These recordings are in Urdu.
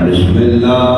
بسم اللہ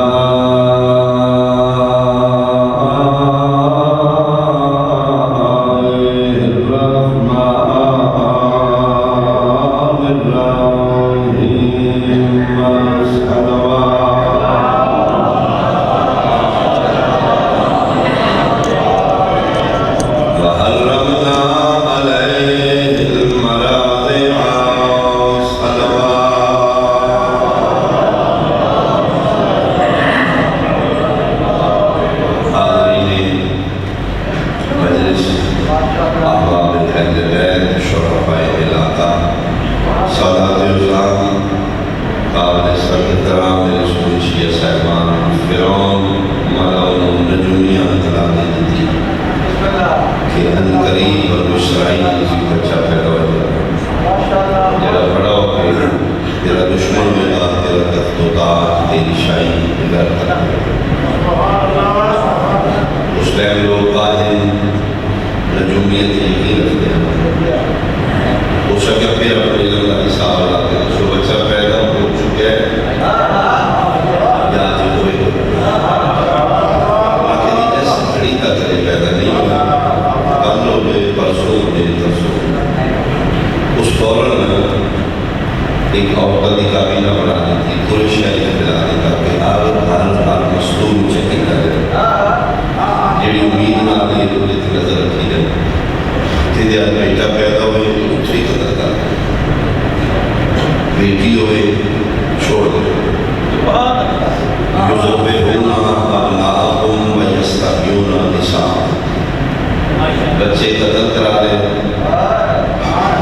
بچے قتل کرا دے،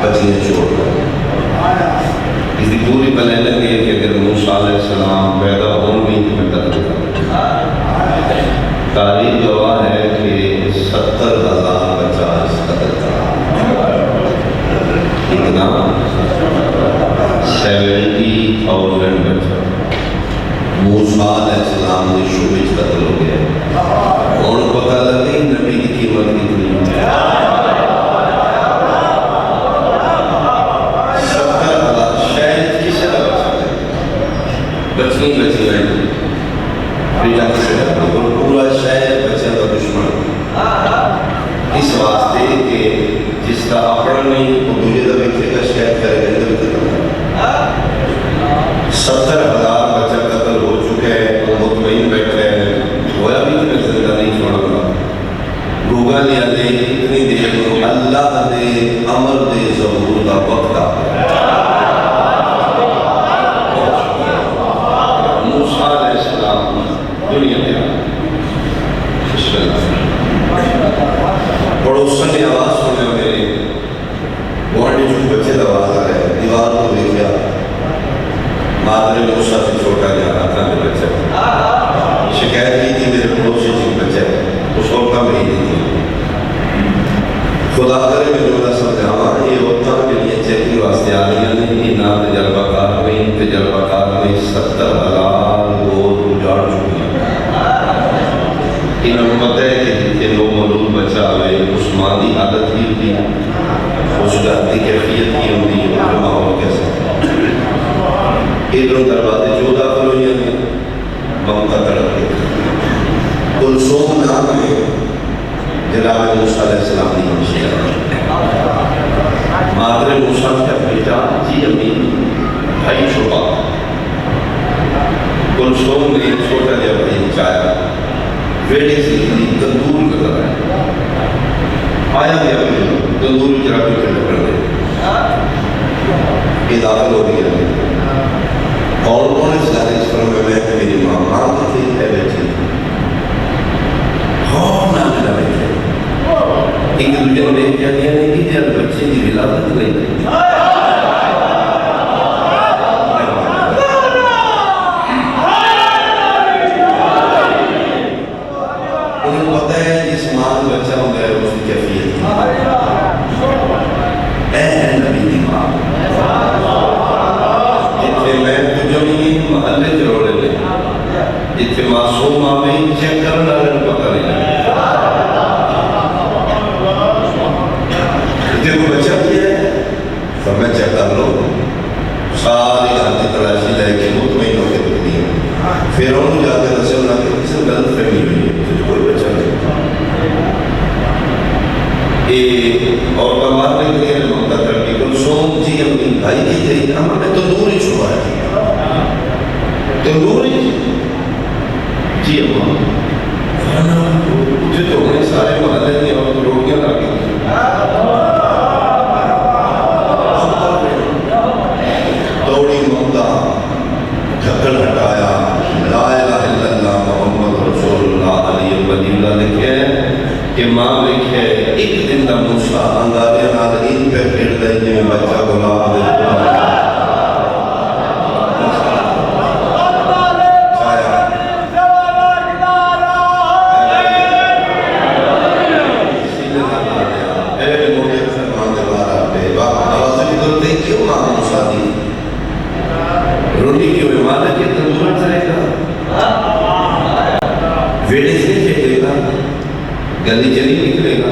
بچیاں چھوڑ دے۔ اس کی پوری پلان لگی ہے کہ اگر موسیٰ علیہ السلام پیدا ہوں بھی تو میں قتل کرا۔ تاریخ گواہ ہے کہ 70,000 بچہ اس قتل کرا۔ اتنا 70,000 بچہ موسیٰ علیہ السلام نے شوبش قتل ہو گیا۔ اور پتہ لگی نبی کی قیمت کتنی ہے۔ 70,000 شاید کسی طرح بچنی ہے بیٹا کسی طرح پورا شاید بچہ کا دشمن اس واسطے کہ جس کا اپنا نہیں وہ دوسرے دفعے کے کا شاید کرے گا۔ 70,000 بچہ قتل ہو چکے ہیں، وہ مطمئن بیٹھے ہیں، ہویا بھی کہ میں زندہ نہیں چھوڑا گا۔ گوگا لیا دے اتنی دیر کو اللہ دے امر دے ظہور کا وقت آ موسیٰ علیہ السلام دنیا میں بسم اللہ پڑوسن نے آواز سنے میرے گوانڈی جو بچے آواز آ رہے دیوار کو دیکھا مادر موسیٰ سے چھوٹا جانا تھا میرے بچے شکایت کی تھی میرے پڑوسی جن بچے اس وقت کا میں ہی نہیں تھی۔ خدا کرے میں جو اللہ سمجھاوا یہ ہوتا کے لیے چیکی واسطے آلیاں نہیں، یہ نام تجربہ کار میں 70,000 گود اجاڑ چکی ہیں۔ ان امت ہے کہ جتنے لوگ مولود بچہ ہوئے اس مادی عادت ہی ہوتی ہے، اس جاتی کیفیت ہی ہوتی ہے، جو ماحول کیسا ادھر دروازے جو داخل ہوئی ہیں بم کا تڑپ کے کلثوم نام ہے جناب موسیٰ علیہ السلام نے ہمشیرہ مادر موسیٰ کا بیٹا جی امین بھائی چھوٹا کلثوم نے چھوٹا جب بھائی چایا بیٹے سے تندور کا طرح آیا گیا تندور کی طرح بھی کر دے یہ داخل ہو گیا اور کون اس داری اس پر میں میری ماں ماں تھی ہے بیٹھی خوف نہ ملا بیٹھے ایک دوجہ نے کیا کیا نہیں کی جب بچے کی ولادت نہیں کی انہیں پتہ ہے جس ماں بچہ ہوتا ہے اس کی کیفیت اے نبی دی ماں جتنے میں تجھو نہیں محلے جروڑے لے جتنے معصوم آمین چیک کرنا رہے پتہ نہیں لگے جتنے کو بچہ کیا ہے فرمائے چیک کر لو سے مطمئن ہو کے دکھتی ہے. فرعون جا کے دسے انہوں نے کسی غلط فہمی ہوئی ہے تجھے کوئی بچہ نہیں. اور کمار نے کہا ہے ممتا ترکی کلثوم جی اپنی بھائی کی تھی ہم نے تندور ہی چھوڑا ہے. تندور ہی جی اماں مجھے تو ہمیں سارے محلے میں اور روٹیاں لا کے دوڑی ممتا ڈھکن ہٹایا لا الہ الا اللہ محمد رسول اللہ علیہ ولی اللہ لکھے کہ ماں لکھے ایک دن دا موسیٰ انگارے ناظرین پہ پھر دیں میں بچہ گلاب دے روٹی کی مانا کہ تندور چلے گا ویڑے سے چلے گا گلی چلی نکلے گا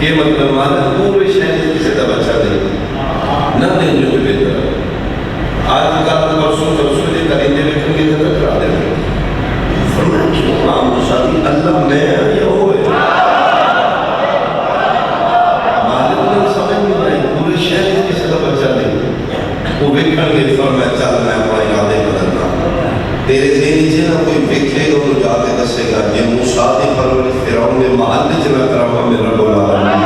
کہ مطلب مانا پورے شہر سے تب اچھا دے گا نہ دیں جو کہ بہتر آج کل پرسوں چرسوں دے کریں دے رکھیں گے تو کرا دیں گے فرمایا کیوں ماں شادی اللہ میں یا ہوئے مالک نے سمجھ نہیں آئی پورے شہر سے تب اچھا دے گا وہ وکھن کے فرمایا چل میں اپنا ارادے بدلنا تیرے ذہنی سے نہ کوئی وکھے گا تو جا کے دسے گا یہ موسیٰ دی پرورش فرعون نے محل چنا کرا میں رب العالمین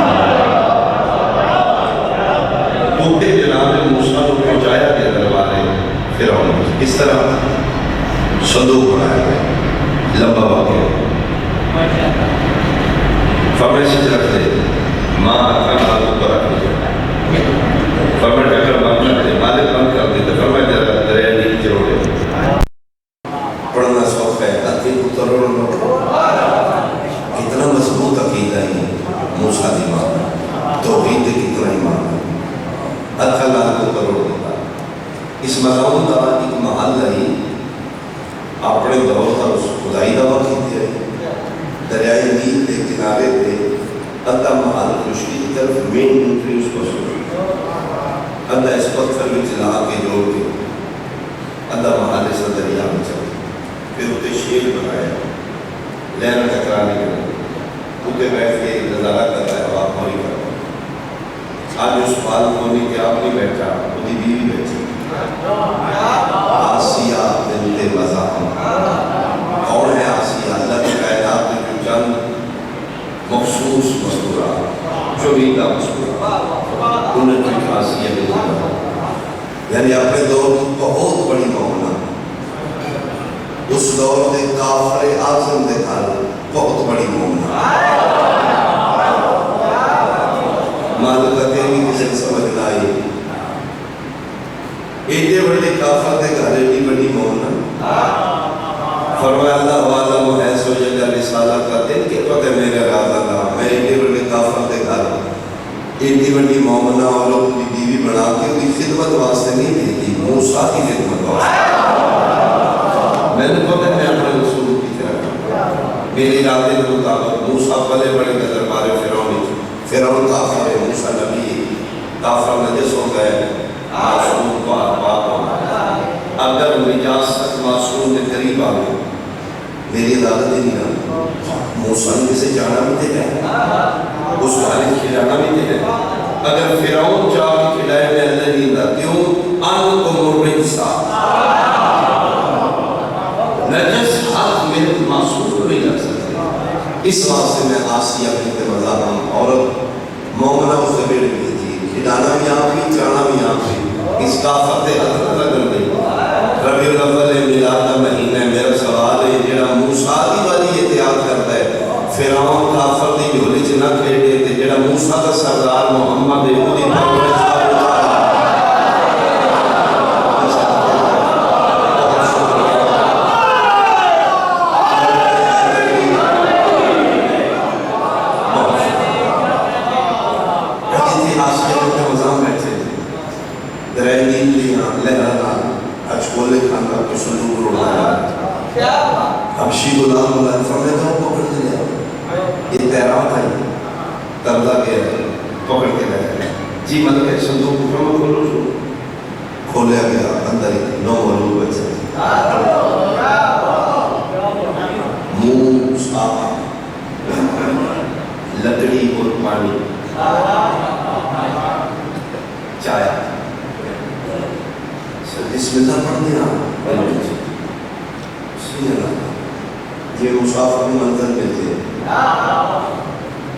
ٹوٹے جناب موسیٰ کو پہنچایا گیا دربارے فرعون اس طرح صندوق بنایا گیا لمبا واقعہ فرمایا سچ رکھ دے ماں اکرم حالت پر رکھ دے فرمایا ٹکر بند کر دے مالک بند کر دے تو فرمایا جرا دریا نیچ روڑے پڑھنا سوکھ ہے اتنی پتر روڑنا کتنا مضبوط عقیدہ ہی موسیٰ دی ماں توحید کتنا ایمان اتھا لال پتر روڑ دیتا اس ملعون کا ایک محل ہی اپنے دور کا اس خدائی دا وقت ہے دریائے نیل کے کنارے پہ ادھا محل خشکی کی طرف مین انٹری اس کو سنو ادھا اس پتھر میں چلا کے جوڑ کے ادھا محل سے دریا میں چل پھر ہوتے شیر بنایا لہر ٹکرانے کے ہوتے بیٹھ کے نظارہ کر رہا ہے اور آپ موری کر رہا ہے آج اس پال کھونے کے آپ نہیں بیٹھا خودی بیوی بیٹھی آسیہ بنت مزاحم کون ہے آسیہ اللہ کی کائنات میں جو چند مخصوص مذکورات چوبیدہ مذکورات انہیں کی آسیہ بنت مزاحم یعنی اپنے دور کی بہت بڑی مومنہ اس دور دے کافر اعظم دے گھر بہت بڑی مومنہ مالکہ تیری کسی سمجھ لائی ایڈے بڑے کافر دے گھر ایڈی بڑی مومنہ فرمایا اللہ وعلم ہے سو جل رسالہ کا دن کے پتہ میرے راز اللہ میں ایڈے بڑے کافر دے گھر ایڈی بڑی مومنہ اور اپنی بیوی بنا کے کوئی خدمت واسطے نہیں بھیجی موسیٰ کی خدمت واسطے میں نے پتہ میں اپنے رسول کی طرح میرے ارادے کے مطابق موسیٰ بڑے بڑے کے دربار فرعون کافر ہے موسیٰ نبی کافر نجس ہو گئے معصوم پاک ہو اگر نجاست معصوم کے قریب آ گئے میری عدالت ہی نہیں رہا موسیٰ نے کسے جانا بھی دے گئے اس کو حالت کھلانا بھی دے گئے اگر فرعون چاہ کے کھلائے میں اللہ نہیں دا کیوں انکم الرجسہ نجس حق میں معصوم نہیں جا سکتے اس واسطے میں آسیہ بنت مزاحم عورت مومنہ اس سے بیٹھ گئی تھی کھلانا بھی آپ بھی چانا بھی آپ بھی اس کافر دے حضرت کر گئی ربیع الاول میلاد کا مہینہ میرا سوال ہے جڑا موسیٰ کی والی احتیاط کرتا ہے فرعون کافر دی جھولی چ نہ کھیڑے تے جڑا موسیٰ کا سردار محمد ہے وہ دی پرورش حبشی غلام اللہ فرمائے تھا وہ پکڑ کے لیا یہ تیران تھا ترلا کے پکڑ کے لیا جی مطلب ہے صندوق فرما کھولو شو کھولیا گیا اندر ایک 9 بسم اللہ پڑھتے ہیں یہ مسافر منظر ملتے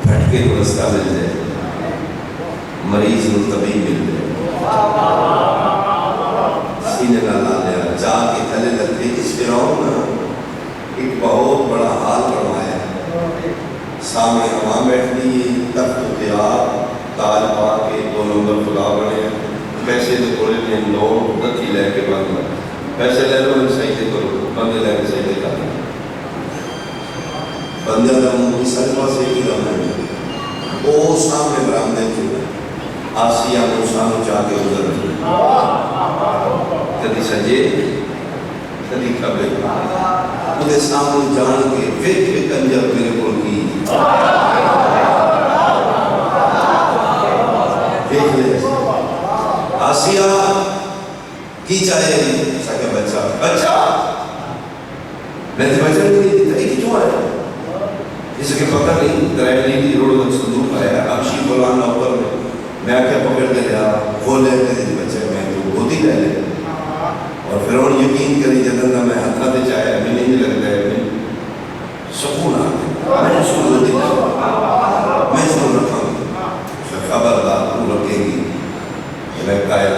پھٹ کے رستہ مل جائے مریض طبیب مل جائے سینے نہ لا لیا جا کے تھلے لگتے اس فرعون ایک بہت بڑا حال بنوایا سامنے ہماں بیٹھتی تخت تیار تاج پا کے 2 نمبر خدا بنے پیسے تو تھوڑے دن لو نتی لے کے بند پیسے لے لو صحیح سے کرو بندے لے کے صحیح سے کرو بندے کا منہ کی سجمہ سے ہی رہنا ہے وہ سامنے برامدے چوئے آسیہ موسیٰ نو چاہ کے ادھر کدی سجے کدی کھبے مجھے سامنے جان کے ویک کے کنجر میرے کو کی ویک لے آسیہ کی چاہے ساکے بچہ بچہ میں تے بچہ نہیں دیتا ایک کیوں آیا اس کے پتہ نہیں درائلی کی روڑ تک صندوق آیا اکشی بولانا اوپر میں آکے پکڑ کے لیا وہ لے کے بچے میں تو گودی لے لے اور فرعون یقین کری جدن میں ہتھا دے چاہے ابھی نہیں لگتا ہے سکون آ گیا میں اس کو گودی لے میں اس کو رکھا گی خبردار تو رکھے گی میں قائل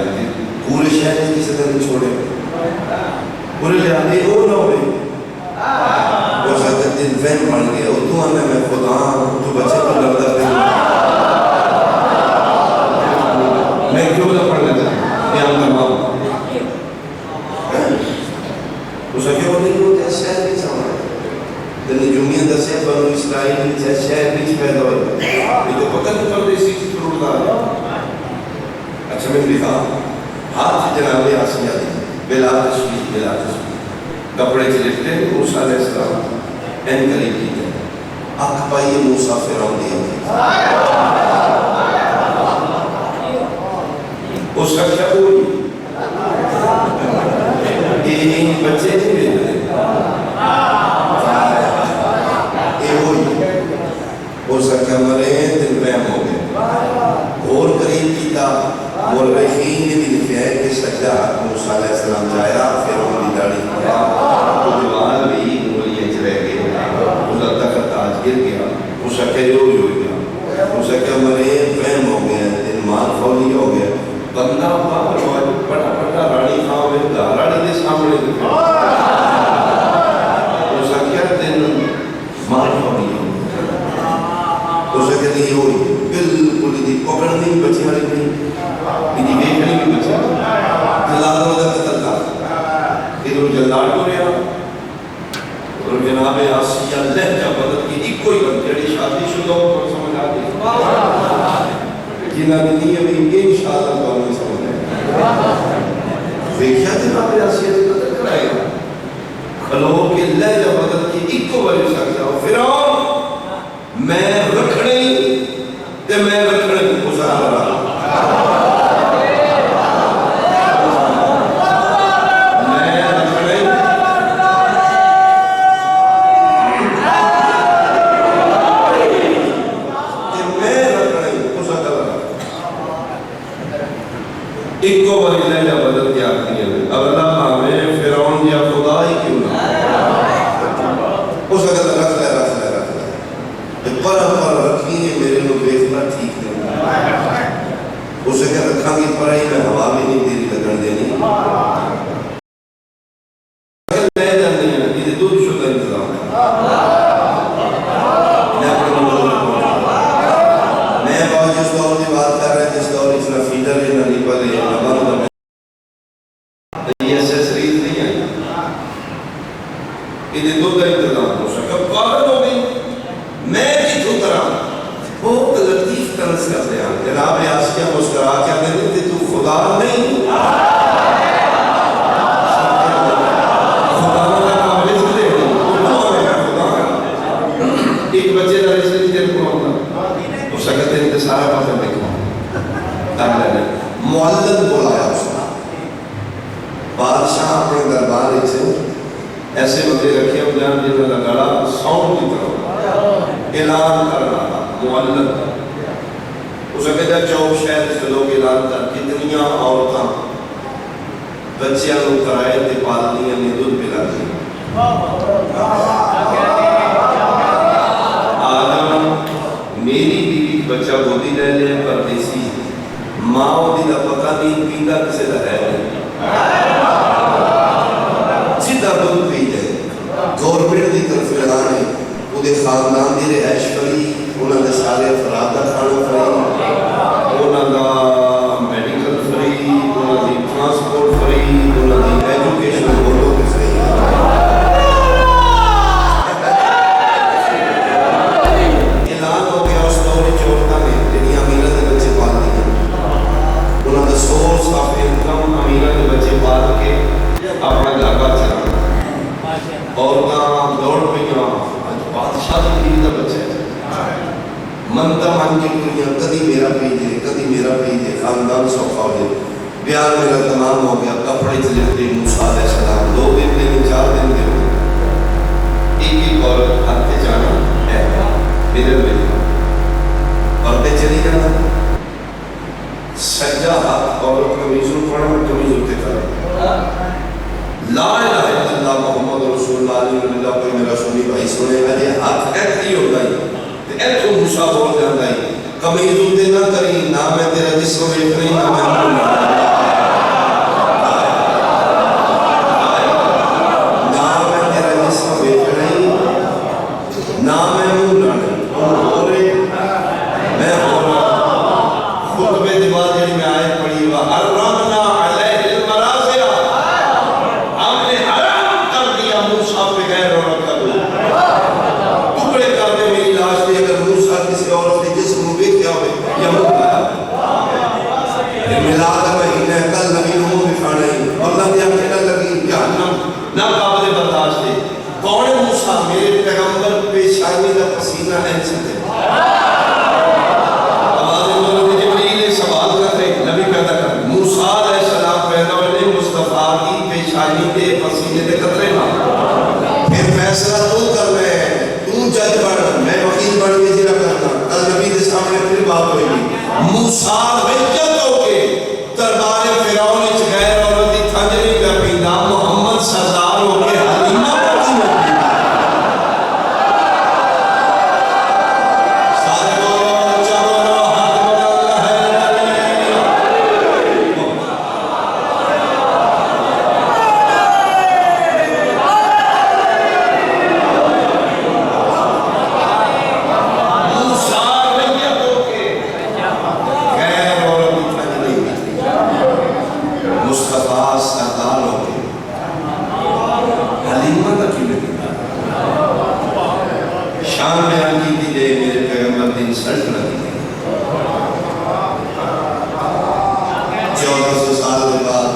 پورے شہر کی صدر میں چھوڑے پورے لحاظ وہ نہ ہوئے وہ ساتھ دن فین بن گیا تو آنے میں خدا تو بچے کو لگتا ہے میں کیوں نہ پڑھنا چاہتا بیان کرواؤں اس کے وہ نہیں ہوتے شہر بھی سامنے دنی جمعیت دسے بنو اسرائیل میں شہر بھی پیدا ہوئے یہ تو پتہ نہیں پردیسی کی ضرور دار ہے اچھا میں لکھا ہاتھ جناب آسیہ دی بلا تشویش کپڑے چلتے ہیں موسیٰ علیہ السلام این قریب کی جائے آنکھ پائیے موسیٰ فرعون دیا اس کا کیا ہوئی یہ بچے نہیں بھیجتے یہ ہوئی اس کا کیا مرے ہیں دل بہم ہو گئے اور قریب کی تا مورخین نے بھی لکھا ہے کہ سجدہ موسیٰ علیہ السلام جایا فرعون کی داڑھی کیا تو جوان بھی انگلیاں چلے گئے اس کا تخت تاج گر گیا اس کا کیا جو گیا اس کا کیا مرے بہم ہو گیا دل مال فولی ہو گیا بندہ باہر بڑا بڑا راڑی خواہ میں راڑی دے سامنے دکھا اس کا کیا دن مال فولی ہو اس کا کیا نہیں ہوئی بالکل دی پکڑ نہیں بچی والی نہیں یہ دیکھنے بھی بچہ جلال وزا قتل کا ادھر جلال کو رہا اور جناب آسیہ لہجہ بدل کی ایک کوئی بچڑی شادی شدہ ہو پر سمجھ آتی جنہ دی نہیں ابھی انشاءاللہ تو نہیں سمجھ آئے دیکھیا جناب آسیہ سے قتل کرائے گا کھلو کے لہجہ بدل کی ایک کو بڑی سکتا ہو فرعون میں رکھنے تے میں رکھنے گزار رہا ایک کو بڑی لہجہ بدل کے آتی ہے اللہ ہمیں فرعون یا خدا ہی کیوں نہ اس وقت رکھ لے پر رکھی ہے میرے لوگ دیکھنا ٹھیک نہیں اسے کیا رکھا گی پر ہی میں ہوا بھی نہیں دیری لگن دینی لہجہ نہیں ہے یہ دودھ شدہ انتظام ہے میں بہت جس دور کی بات کر رہے جس دور اس نے فیڈر ہے نہ نیپل ہے یہ سیسریز نہیں آئی یہ دو کا انتظام ہو سکا پاگل ہو گئی میں کتوں طرح بہت لطیف طرز کا بیان جناب آسیہ مسکرا کیا دیتے تھے تو خدا نہیں خدا کا کام رزق دے ایک بچے کا رزق دے کو ہوتا اس کا کہتے ہیں سارا پاسا دیکھو معلد بولایا اس نے بادشاہ اپنے دربار سے ایسے بندے رکھے ہو جان جنہوں نے گڑا ساؤنڈ کی طرف اعلان کر رہا معلد اسے کہتا ہے چوک شہر سے لوگ اعلان کر کتنیاں عورتاں بچیاں کو کرائے تے پالنیاں نے دودھ پلا دی آدم میری بیوی بچہ گودی لے لے پردیسی ماں دی دا پتہ نہیں پیندہ کسے دا ہے جدہ دودھ پی جائے گورنمنٹ دی طرف لگانے وہ دے خاندان دی رہائش کری انہاں دے سارے افراد دا کھانا کری انہاں دا میڈیکل فری انہاں دی ٹرانسپورٹ فری انہاں دی ایجوکیشن بولو کے فری اعلان ہو گیا اس دور چورتا میں جنہیں امیرہ دے بچے پال دیا انہاں دا سورس آف انکم امیرہ دے بچے پال کے اپنا گھر چلا اور دوڑ پہ بادشاہ کی دا بچے منتا مان کی دنیا کدی میرا پیجے کدی میرا پیجے خاندان سوکھا ہو جائے بیان میرا تمام ہو گیا کپڑے چلتے موسیٰ علیہ السلام 2 دن دے 4 دن دے ایک عورت ہاتھے جانا ہے بدل میں پردے چلی جانا سجا ہاتھ عورت کمیزوں پڑھا میں کمیز ہوتے کرے لا الہ الا اللہ محمد رسول اللہ علیہ وسلم کوئی میرا سنی بھائی سنے گا یہ ہاتھ ایسی ہوتا ہے ایسو موسیٰ بول جاتا ہے کمیز ہوتے نہ کری نہ میں تیرا جسم ویٹ نہیں نہ میں نہ میں تیرا جسم ویٹ نہیں نہ میں نہ ہو رہے میں ہو رہا خطبے دماغ جڑی میں آیت پڑھی ہوا حرمنا علیہ المراضع ہم نے حرام کر دیا موسیٰ پہ غیر عورت کا دو ٹکڑے کر دے میری لاش پہ اگر موسیٰ کسی عورت کے جسم میں بیت کیا ہوئے یا مطلع ملاد مہینہ کل نبی نمو بکھانا ہی اور اللہ دیا کہنا لگی جہنم نہ قابل برداشت ہے کون موسیٰ میرے پیغمبر پیشانی کا پسینہ اینسن ہے آواز مولد جبریل سوال کر رہے نبی پیدا کر موسیٰ علیہ السلام پیدا ہوئے مصطفیٰ کی پیشانی کے پسینے دے قطرے نہ پھر فیصلہ تو کر رہے ہیں تو جج بڑھ میں وکیل بڑھ کے جرہ کرنا کل نبی دے سامنے پھر بات ہوئی موسیٰ وجد ہو کے دربار فرعون اچ غیر عورت دی تھنجری کا پیدا محمد سردار ہو کے حلیمہ پڑھی ہوئی سارے بولو چلو حق بدل ہے موسیٰ وجد ہو کے غیر عورت دی تھنجری مصطفیٰ سردار ہو کے حلیمہ کا کی لگی شان بیان کی تھی دے میرے پیغمبر دن سلٹ نہ دی 1400 سال کے بعد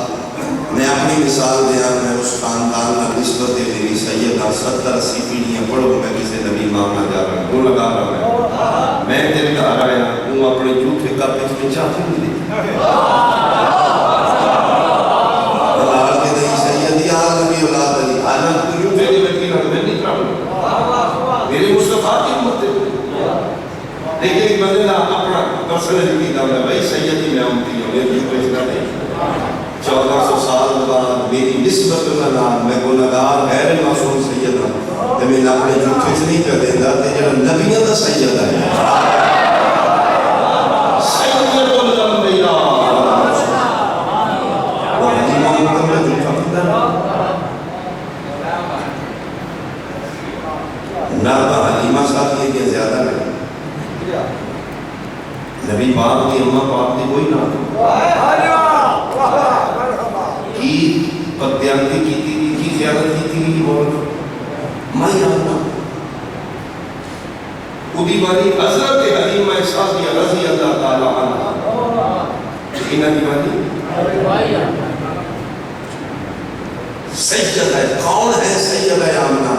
میں اپنی مثال دیا میں اس خاندان کا نسبت میری سیدہ 70-80 پیڑھیاں پڑھو میں کسی نبی مانگنا جا رہا ہوں وہ لگا رہا ہوں میں تیرے گھر آیا ہوں اپنے جھوٹے کا پیچ میں چاہتی ملی اللہ کے دہی سیدی عالمی اولاد علی عالم کیوں میری وکیل ہوں میں نہیں کروں میری مصطفیٰ کی امت ہے لیکن ایک بندے اپنا پرسنل کی دعوت ہے بھائی سیدی میں امتی ہوں میری پیچنا نہیں 1400 سال بعد میری نسبت اللہ میں گناہگار غیر معصوم سید ہوں تے میں اپنے جھوٹے سے نہیں کر دیتا تے جڑا نبیوں دا سید ہے سید الانبیاء وہ حلیمہ مکمل جھوٹا پتہ نہ تو حلیمہ صاحب یہ کہ زیادہ نہیں نبی پاک کی اماں پاک کی کوئی نہ کی پتیانتی کی تھی کی خیالت کی تھی بول میں آنا ادھی بانی حضرت حلیمہ سعدیہ رضی اللہ تعالیٰ عنہ انہا دیوانی سیدہ ہے کون ہے سیدہ آمنہ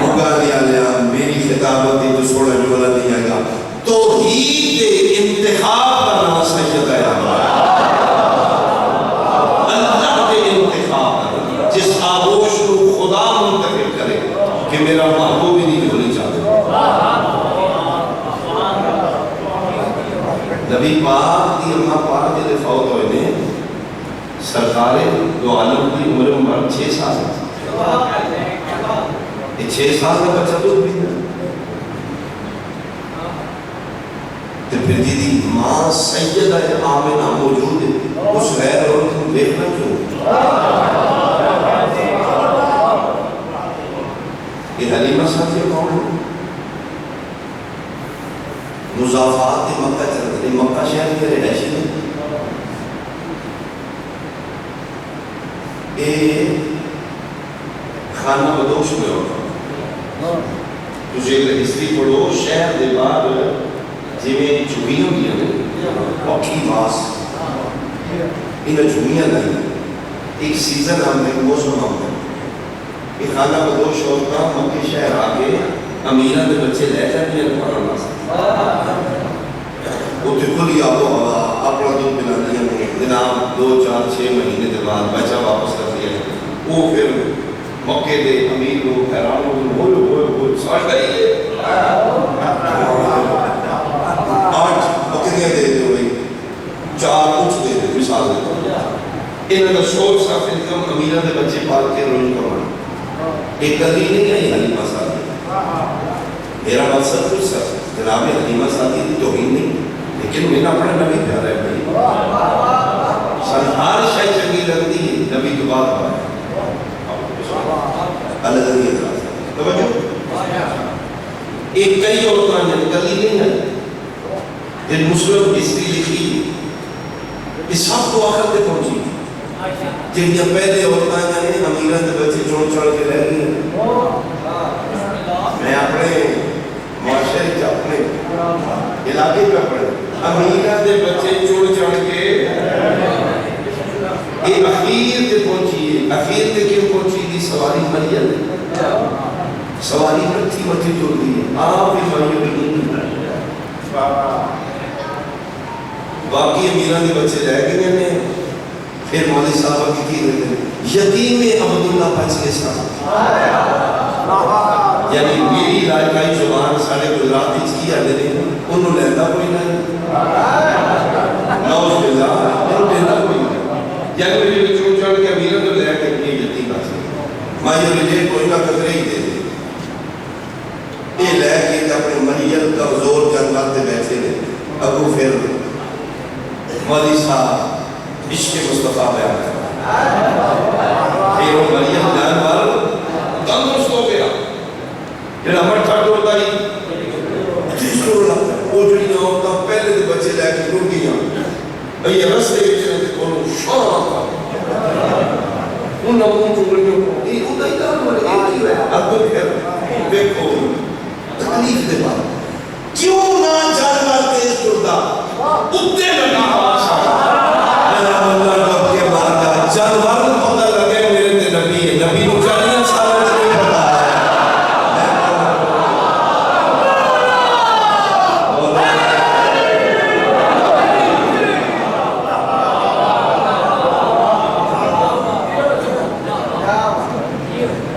مگانی علیہ میری خطابتی جو سوڑا جولا نہیں آئے گا توحید انتخاب کرنا سیدہ آمنہ اللہ کے انتخاب کرنا جس آغوش کو خدا منتخب کرے کہ میرا محبوب ہی نہیں ہونی چاہتے نبی پاک دی اماں پاک جلے فوت ہوئے نے سرکار دو عالم کی عمر مبارک 6 سال ہے. یہ 6 سال کا بچہ تو بھی ہے. تو پھر جی ماں سیدہ آمنہ موجود ہے، اس غیر عورت کو دیکھنا کیوں؟ یہ حلیمہ ساتھی کون ہے؟ مضافات مکہ چلتے ہیں، مکہ شہر کے رہائشی میں یہ خانہ بدوش میں ہوتا. تجھے اگر ہسٹری پڑھو شہر دے بعد جی میں چوبیوں کی ہیں اوکھی باس انہیں چوبیاں نہیں ایک سیزن ہم نے موسم ہم نے یہ خانہ بدوش ہوتا مکہ شہر آگے امیران دے بچے لے جاتے ہیں پڑھنا وہ تکلی آب و ہوا اپنا دودھ پلا دیا جناب 2 4 6 مہینے کے بعد بچہ واپس کر دیا. وہ پھر مکے دے امیر لوگ حیران ہوئے سمجھ گئی 8 بکریاں دے دے ہوئی 4 اونٹ دے دے مثال دیتا انہوں نے سورس آف انکم امیران دے بچے پال کے روز کروانا. ایک گلی نہیں ہے حلیمہ ساتھی. میرا مقصد کچھ سر جناب حلیمہ ساتھی کی توہین نہیں لیکن میرا اپنا نبی پیارا ہے بھائی. ہر شے چنگی لگتی ہے نبی کے بعد ہے اللہ علیہ توجہ. ایک کئی عورتیں ہیں گلی نہیں ہے جن مسلم ہسٹری لکھی یہ سب کو آخر تک پہنچی جن یہ پہلے عورتیں ہیں امیران دے بچے چون چڑھ کے رہ گئی ہیں. میں اپنے معاشرے اپنے علاقے پہ اپنے امیران دے بچے چون چڑھ کے یہ اخیر تے پہنچی ہے. اخیر تے کیوں پہنچی دی سواری مریم سواری مٹھی مٹھی جو دی ہے آپ بھی مریم نہیں باقی امیران دے بچے رہ گئے ہیں. پھر مولوی صاحب کی تھی یتیم عبداللہ بچ کے ساتھ یعنی میری علاقائی زبان سارے گجرات کی آلے نے انہوں لیندہ کوئی نہیں نعوذ باللہ انہوں لیندہ کوئی نہیں. یعنی میری چون چڑھ کے امیران تو لے کے اپنی یتیم بچے ماں یہ رجے کوئی نہ قدرے ہی دے دے یہ لے کے اپنے مریم کمزور جنگات دے بیٹھے نے. ابو پھر مولوی صاحب عشق مصطفیٰ بیان کرتا پھر وہ مریم جانوار تندرست ہو گیا جنہا مرٹھا ٹوڑتا ہی جس کو لگتا ہے وہ جڑیاں ہوتا پہلے دے بچے لے کے ٹوڑ گیا یہ رستے بچے نے کونوں شان آتا انہوں نے چوڑیوں کو یہ ہوتا ہی جانوار ایک ہی ہے. اب تو پھر دیکھو تکلیف دے بعد کیوں نہ جانوار تیز ٹوڑتا اتنے لگا اللہ رب کے مارکا جانوار کو پتہ لگے میرے تے نبی ہے. نبی کو چالیاں سالہ سے نہیں پتا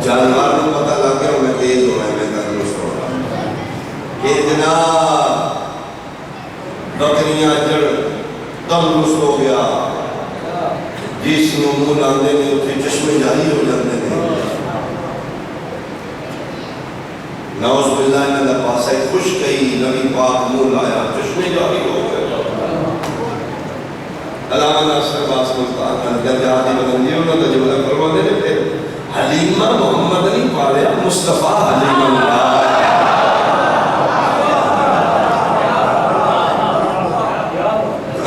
جانوار کو پتہ لگے میں تیز ہو رہا ہے میں تندرست ہو رہا کہ جناب بکریاں جڑ تندرست ہو گیا جس نو منہ لاندے نے اتنے چشمے جاری ہو جاندے نے. نعوذ باللہ انہاں دا پاسا خوش گئی نبی پاک منہ لایا چشمے جاری ہو گئے. علامہ ناصر باس ملتان درجاتی بلندی انہاں دا جملہ فرما دے نے پھر حلیمہ محمد نہیں پالے مصطفیٰ حلیمہ اللہ.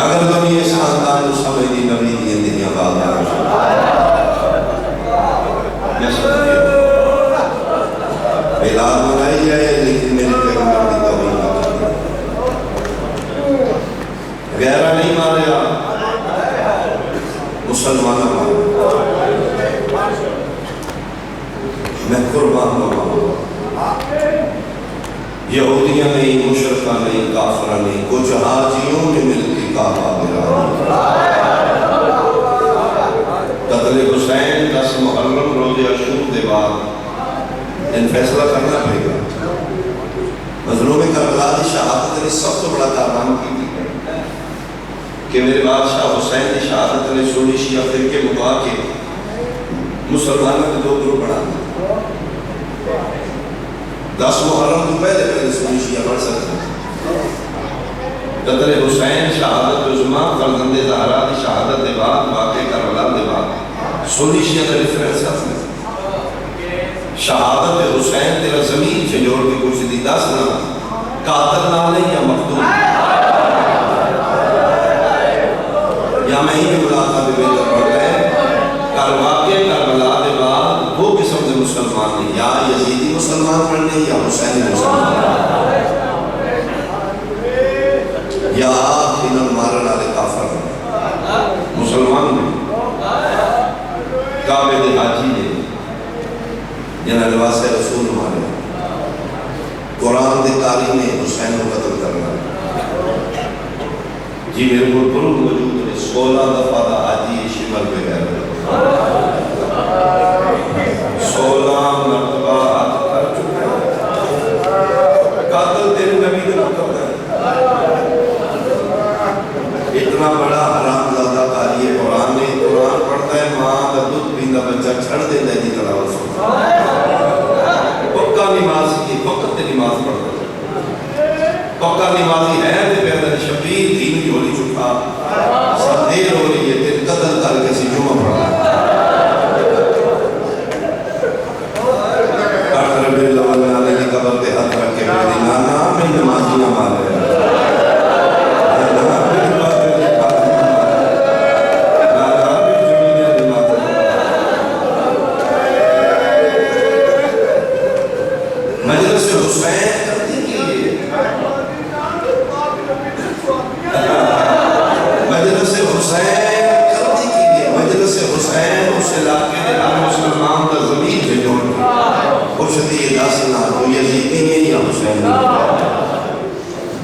اگر بنی اس خاندان کو سمجھ دی نبی دی دنیا بات میں سمجھے اعلان منائی جائے لیکن میرے پیغمبر دی توہین غیرہ نہیں ماریا مسلمانہ ماریا میں قربان ماریا یہودیاں نہیں مشرقہ نہیں کافرہ نہیں کچھ حاجیوں نے مل کے کعبہ گرا. قتل حسین 10 محرم روز عاشور کے بعد ان فیصلہ کرنا پڑے گا. مظلوم کربلا کی شہادت نے سب سے بڑا کارنامہ کی تھی کہ میرے بادشاہ حسین کی شہادت نے سنی شیعہ فرقے مکا کے مسلمانوں کے 2 گروپ بنا دیا 10 محرم تو پہلے سنی شیعہ پڑھ سکتے قتل حسین شہادت عظمیٰ فرزند زہرا کی شہادت کے بعد واقع کربلا کے بعد سنی شیعہ کا ریفرنس ہے شہادت حسین تیرا زمین سے جوڑ کے کچھ دی 10 نہ قاتل نہ نہیں یا مقتول یا میں ہی بلا تھا بھی بہتر پڑھ رہے ہیں واقع کربلا کے بعد 2 قسم سے مسلمان نہیں یا یزیدی مسلمان پڑھنے یا حسینی مسلمان یا انہوں مارن والے کافر مسلمان کعبے دے حاجی نے جنہاں لباس رسول مارے قرآن دے قاری نے حسین کو قتل کرنا جی میرے کو پروف موجود ہے 16 دفعہ دا حاجی شمال پہ گئے 16 مرتبہ ہاتھ کر چکا ہے قاتل تیرے نبی دے مطلب ہے اتنا بڑا حرام زادہ قاری ہے قرآن نے قرآن پڑھتا ہے ماں کا دودھ پیندہ بچہ چھڑ دیتا ہے جی تلاوت سنتا پکا نمازی کی وقت نماز پڑھتا ہے پکا نمازی ہے تے پیدا شبیر دین کی ہولی چکا سب دیر ہو رہی ہے تیر قتل کر کے سی جمعہ پڑھا کارت ربی اللہ علیہ علیہ کی قبر تے حد رکھ کے پیدی نانا میں نمازی نہ مارے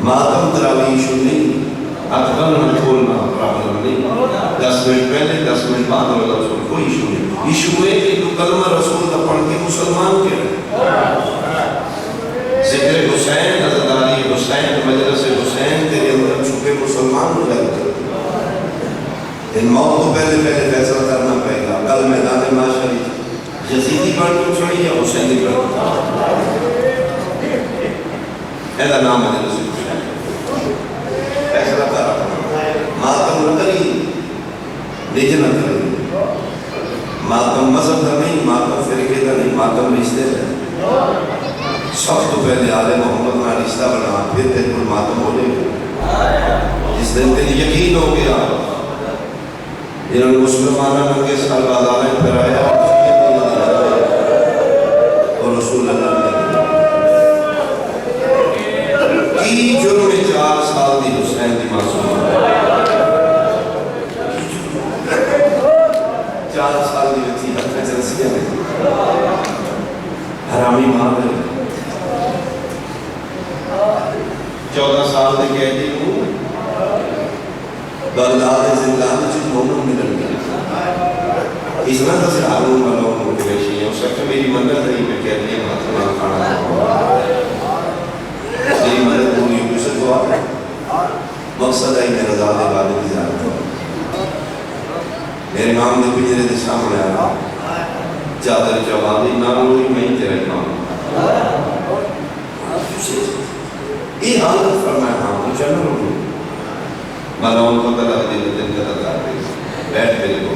ماتم تراویح نہیں اتبن میں کھولنا پرابلم نہیں 10 منٹ پہلے 10 منٹ بعد والا رسول کوئی ایشو نہیں ایشو ہے کہ تو کلمہ رسول کا پڑھ کے مسلمان کے رہے ذکر حسین عزداری حسین مجلس حسین تیرے اندر چھپے مسلمان ہو جائے ان موت تو پہلے فیصلہ کرنا پڑے گا کل میدان معاشری یزیدی پڑھ کے چھوڑی یا حسینی پڑھ ایسا نام ہے جلسی حسین فیصلہ کر ماتم نہ کری نج نہ کری ماتم مذہب کا نہیں ماتم فرقے کا نہیں ماتم رشتے کا سب تو پہلے آل محمد کا رشتہ بنا پھر تیرے کو ماتم ہو جائے گا جس دن تیرے یقین ہو گیا جنہوں نے مسلمانہ ننگے سال بازار میں پھرایا اور رسول اللہ نے کی جرم 4 سال دی حسین دی معصوم 4 سال دی بچی حد میں جنسیہ میں حرامی ماں میں 14 سال دے قیدی ہوں بغداد زندان چیز مومن ملن گیا اس میں سے حالون ملون موٹیویشن ہے اس وقت میری مدد رہی میں کہہ دیا ماتمہ کھانا میری مدد پوری ہوئی سے دعا مقصد ہے میرا زیادہ عبادت کی زیادت ہو میرے امام نے پنجرے دے سامنے آیا چادر جوابی نام روی میں ہی تیرا امام یہ حالت فرمایا ہاں مجھے نہ روی ملون کو تلہ دن قتل کر دے بیٹھ میرے کو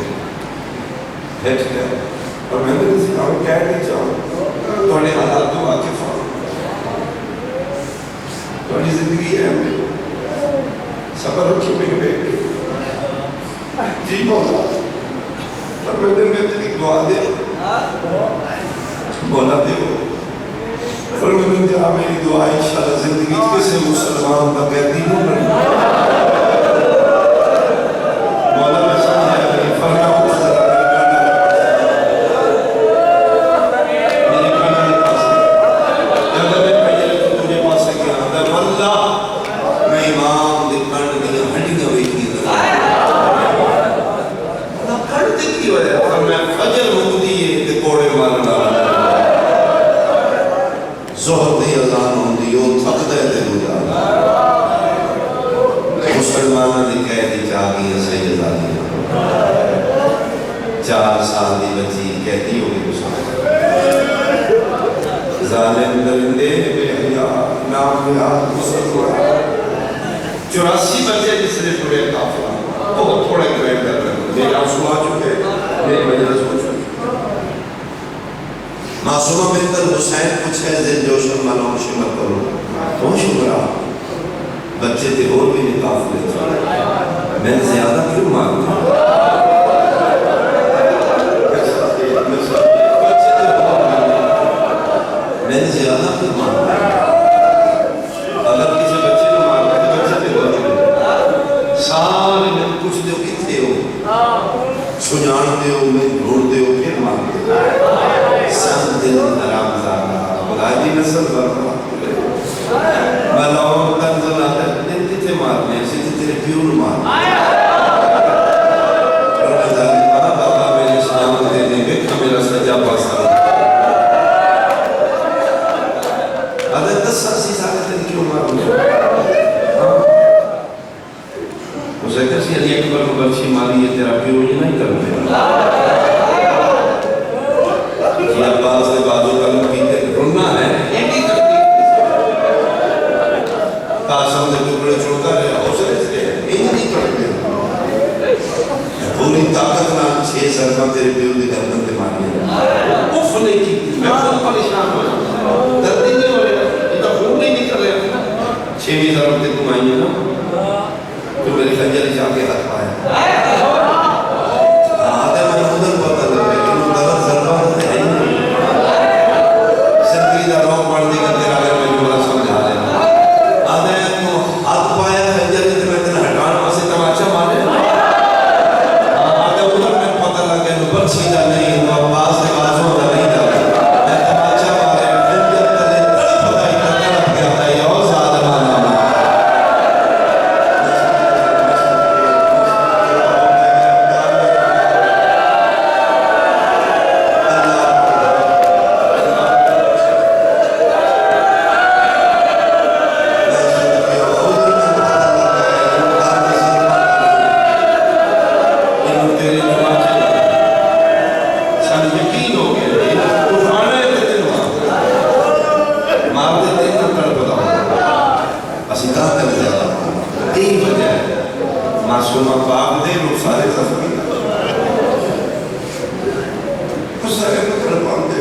بیٹھ گیا اور میں نے کسی کہا کہہ نہیں چاہوں توڑے حالات تو واقف ہوں توڑی زندگی ہے ہمیں سفر رکھی میں بیٹھ جی مولا اور میں دن میں تیری دعا دے مولا دے اور میں نے کہا میری دعا انشاءاللہ زندگی کسے مسلمان کا قیدی ہوں مولا میں سمجھا کہ فرنا ہو ذرا میری کھانا کے پاس جب میں پہلے تجھے پاس گیا میں واللہ میں امام دکھان دیا ہنڈیاں بیٹھی اللہ کھڑ دیکھی وجہ اور میں فجر مقدی ہے کہ کوڑے مارنا ظہر دی اذان ہوندی وہ تھک دے تے ہو جا مسلمانہ دی قیدی چاہ 4 سال دی بچی کہتی ہوگی مسلمان ظالم درندے بے حیا نامیات مسلمان 84 بچے جس نے پورے کافلا بہت تھوڑے گریڈ کر رہے ہیں میرے آنسو آ چکے میری مجلس ہو چکی معصومہ بنت حسین پوچھے زل جوشن منوں شمت کرو تو شکرہ بچے تھے اور بھی نہیں کافلے میں نے زیادہ کیوں مانگا میں نے زیادہ کیوں مانگا اگر کسی بچے کو مانگا تو بچے تھے اور بھی سارے میں پوچھ دے ہو کتنے ہو سنان دے ہو میں ڈھونڈ دے ہو پھر مانگ دے سن دل حرام زادہ خدا دی نسل برما ملاؤں تنزل آتا ہے دن کتے مارنے ایسے تیرے پیور مارنے اور نظاری کہا بابا میں نے سلامت دے دیں گے کہ میرا سجا پاسا آدھے 10 ساسی سالے تھے کیوں مارنے اسے کسی علی اکبر کو بلچی ماری ہے تیرا پیور یہ نہیں کرنے یہ عباس نے بازو کلم پیتے رننا ہے یہ نہیں کرنے تاشم نے ٹکڑے چھوڑتا رہے حوصلے سے یہ نہیں کرتے پوری طاقت نہ 6 ضربہ تیرے پیور دی گردن تے ماری ہے اف نہیں کی میں خود پریشان ہو جاؤں دردی نہیں ہو رہا یہ تو خون نہیں نکل رہا 6ویں ضرب تے تم آئی ہے نا تو میری خنجر جا کے ہاتھ پایا آدھے میں ادھر پتہ لگ رہے کہ وہ غلط ضربہ ہوتے ہیں سردی دا روک پڑھ دے گا تیرا اگر میں جو بڑا سمجھا لینا آدھے تو ہاتھ پایا خنجر تے میں تیرا ہٹان واسے تماچا مارے آدھے ادھر میں پتہ لگ گیا تو بچی دا نہیں وہ عباس نے بازوں دا نہیں دا میں تماچا مارے خنجر تلے تڑپ دائی کا تڑپ گیا تھا یہ اور ظالمان آنا معصومہ باپ دے وہ سارے زخمی وہ سارے مطلب آن دے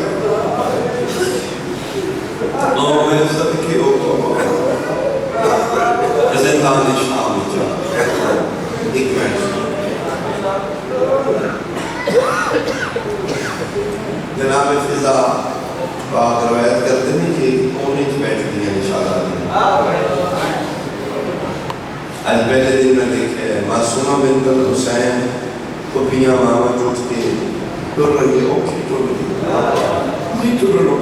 او میں صدقی ہو تو زندان شام جا ایک منٹ جناب فضا باق روایت کرتے ہیں کہ کونے کی بیٹھ دی ہے انشاءاللہ آج پہلے دن میں دیکھے معصومہ بنت حسین کو پیاں ماما جوٹ کے ٹر رہی ہے اوکے ٹر رہی ہے نہیں ٹر رہا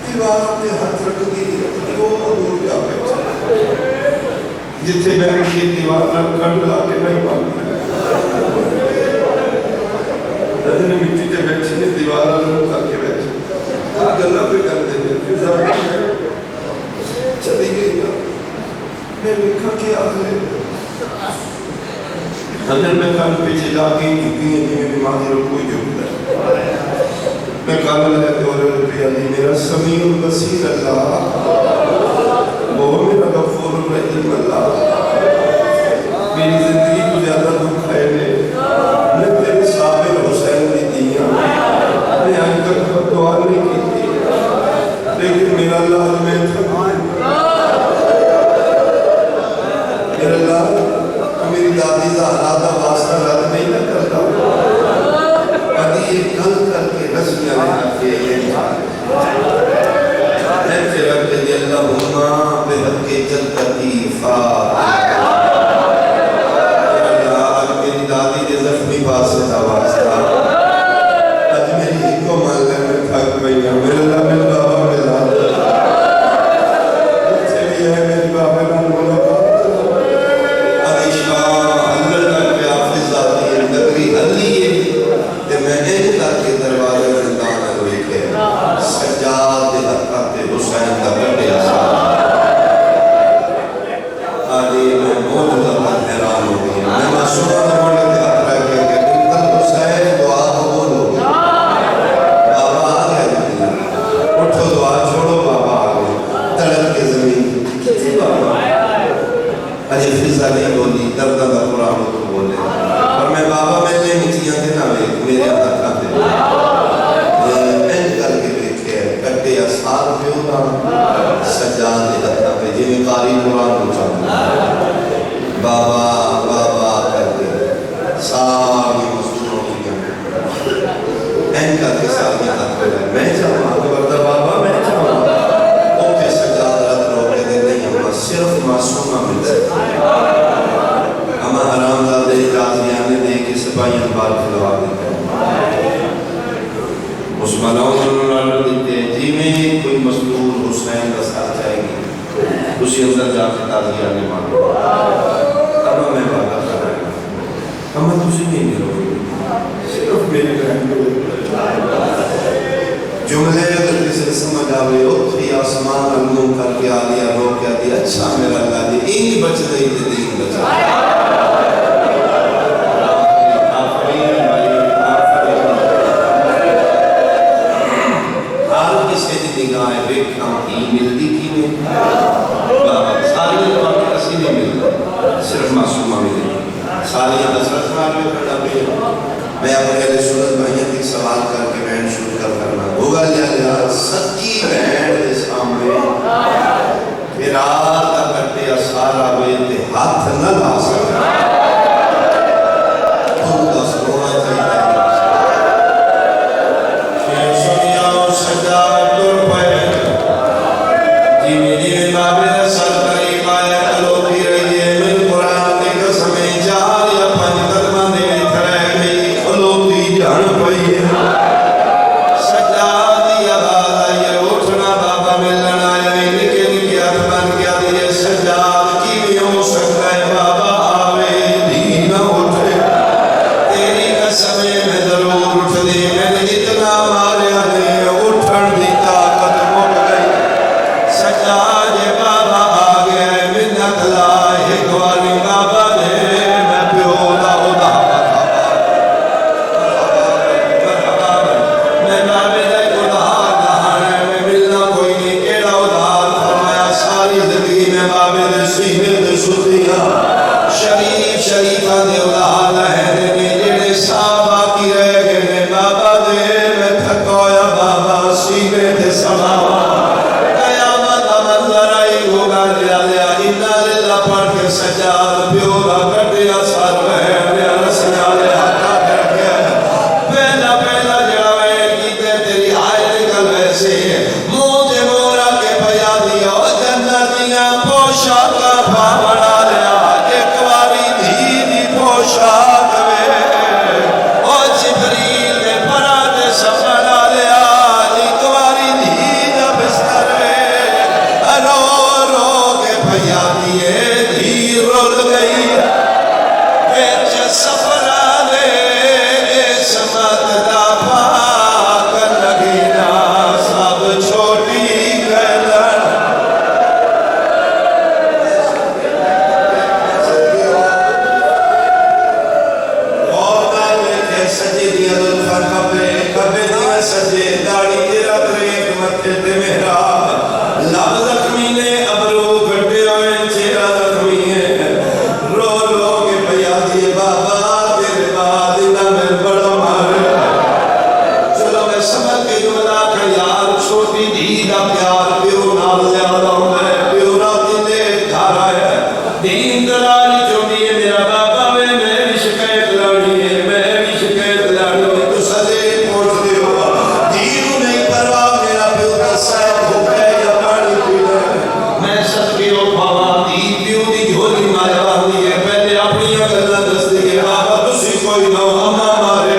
دیوار اپنے ہاتھ رکھ دی وہ دور جا بیٹھا جتنے بیٹھ کے دیوار پر کھڑ لا کے نہیں مانگا نے مٹی کے بیٹھے نے دیوار پر کھڑ کے بیٹھے گلہ پہ کر دیں پھر زبان چلی گئی میں لکھا کہ آخر اندر میں کام پیچھے جا کے جھکی ہیں جی میں ماضی رو کوئی جھکتا ہے میں کام لگا کہ اور رضی علی میرا سمیع البصیر اللہ وہ میرا غفور الرحیم اللہ میری زندگی کو زیادہ دکھ ہے میں تیرے صابر حسین نے دیا میں آج تک دعا نہیں کی تھی لیکن میرا اللہ میں تھکان میرا اللہ میری دادی زہرا واسطہ رد نہیں نہ کرتا یہ گل کر کے رسمیاں لکھا کے میں پھر رکھ دے اللہم بحق جدتی فاتحہ اللہ میری دادی دے زخمی واسطہ واسطہ آج میری ہکو مان لے میں تھک گئی ہوں میرے اللہ میرے بابا میرے سے بھی ہے میری بابا نام ملاقات عدیشہ انگر کر کے آفز آتی ہے نگری علی ہے کہ میں ایک کر کے دروازے زندان ہوئی کے سجاد حقات حسین کا بڑے آسان آدھی میں موجودہ حیران ہو گئی میں معصومہ ساری مزدوروں کی این کر کے ساری ہاتھ پہ لائے میں چاہوں بردہ بابا میں چاہوں اوکے سجاد رات روکے دے نہیں ہمیں صرف معصومہ مل سکتا ہمیں حرام دادے قاضیانے دے کے سپاہیاں بار کھلوا دیتے اس ملاؤں نے دیتے جی میں کوئی مزدور حسین کا ساتھ جائے گی اسی اندر جا کے قاضیانے مانو ہمیں میں بابا کر رہا ہے ہمیں تجھے نہیں ملو صرف میرے بہن کو جملے اگر کسی سمجھ آوے اتھی آسمان علموں کر کے آلیا رو کیا دیا اچھا میرا اللہ دی ایک بچ رہی تھی دین بچا حال کسی دی نگاہیں بیکھاں ہی ملتی کی نہیں ساری باقی کسی نہیں ملتا صرف معصومہ ملتی ساری حضرت مارے کھڑا بھی میں اپنے اہل سنت بھائیوں کی سوال کر کے بینڈ شروع کرنا ہوگا لیا سچی بینڈ اس سامنے پھر آتا کرتے سارا بیتے ہاتھ نہ لا سکتا خود دس رونا چاہیے پھر سنیا و سجا دور پہ جی میری بابے سر قریب آیا کلو بھی رہی ہے من قرآن دے قسمیں چار یا پنج قدمہ دے تھرے گئی کلو بھی جان پئی ہے سجاد یا بالا یہ اٹھنا بابا ملنا آیا نکے نکے اتبان کیا دیئے سجاد کی بھی ہو سکتا ہے بابا آوے دین اٹھے تیری قسمیں میں ضرور اٹھ دے میں نے اتنا ماریا دے اٹھن دی طاقت مک گئی سجاد بابا آگے منت لائے گوانی بابا دے میں پیولا ادا میں بابے دے ادھار دہانے میں ملنا کوئی نہیں کیڑا ادھار فرمایا ساری زندگی میں بابے دے سینے دے سدیاں شریف شریفہ دے ادھار لہنے میں جڑے صحابہ کی رہ گئے میں بابا دے میں تھکویا بابا سینے دے سماوا قیامت منظر آئی ہوگا لیا لیا انہا للہ پڑھ کے سجاد پیورا کر دیا سار بہن لیا رسیا لیا کا کر گیا پہلا پہلا جڑوے کیتے تیری آئے نکل ویسے مجھے مورا کے بیا دیا جنتیاں پوشاک کا پا بڑا لیا ایک واری دھیدی پوشاک میں اور جبریل نے پڑا دے سفرہ لیا ایک واری دھید بستر میں رو رو کے بیا دیے دھیر رول گئی بیچ سفرہ لے سمت دا پاک لگینا سب چھوٹی گلن ہوتا لیتے سجی دیا دلفر کبے دیا سجے داڑی تیرا بریک متے تے میرا لب زخمی نے ابرو گھٹے ہوئے چیرا زخمی ہے رو رو کے بیا دیے بابا تیرے بعد نہ میں بڑا مارے چلو میں سمجھ کے جملہ کا یار چھوٹی دیدہ پیار پیو نال زیادہ میں پیو راتی دے دھارا ہے دین درائی جو دیئے میرا بابا میں بھی شکایت لڑی ہے میں بھی شکایت لڑی ہے تو سدے پوچھ دے ہو دین نہیں پروا میرا پیو کا سائے بھوکے یا پانی پیلے میں سب کی ہو پاوا دی پیو دی جھولی مارے باندھی ہے پہلے اپنی اگلہ دستی ہے بابا تسی کوئی نو ہمیں مارے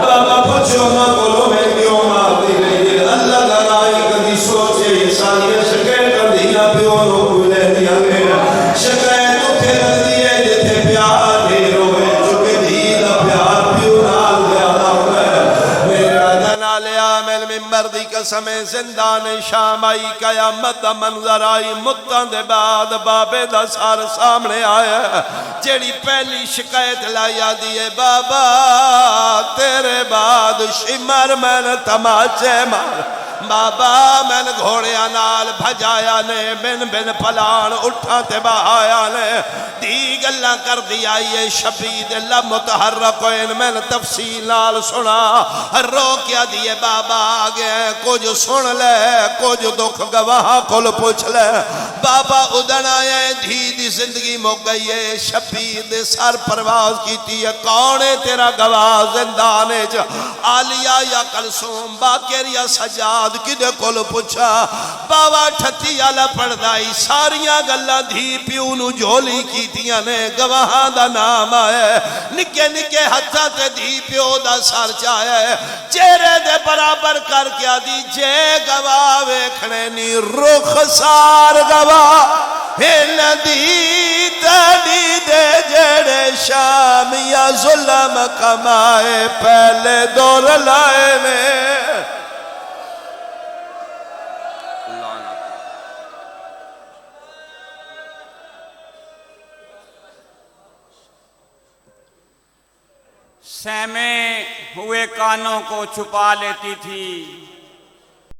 بابا پچھو ماں بولو میں کیوں مار دی گئی ہے اللہ لڑائی کدی سوچے سالیہ شکایت کر دیا پیو نو بھولے دیا گیا شکایت اٹھے لگ دیئے جتے پیار دے روئے چکے دیدہ پیار پیو نال زیادہ ہوئے میرا دنا لیا مل ممبر دی قسم زندان شام آئی قیامت دا منظر آئی مدتاں دے بعد بابے دا سار سامنے آیا جیڑی پہلی شکایت لایا دیئے بابا تیرے بعد شمر میں نے تماچے مار بابا میں گھوڑیاں نال بھجایا نے بن بن پلان اٹھا تے بہایا نے دی گلہ کر دیا یہ شبید اللہ متحرک میں تفصیل نال سنا رو کیا دیے بابا آگے کچھ سن لے کچھ دکھ گواہ کل پوچھ لے بابا ادن آئے دھی دی زندگی مو گئی ہے شبید سر پرواز کی تھی کون ہے تیرا گواہ زندانے جا آلیہ یا کلسوم باکر یا سجاد کدے کل پوچھا بابا ٹھتی آلہ پڑھدائی ساریاں گلہ دھی پیونو جھولی کی تیاں نے گواہاں دا نام آئے نکے نکے ہتھا تے دھی پیو دا سار چاہے چہرے دے برابر کر کیا دی جے گواہ ویکھنے نی رخ سار گواہ ندی تڑی دے جڑے شام یا ظلم کمائے پہلے دور لائے میں سہمے ہوئے کانوں کو چھپا لیتی تھی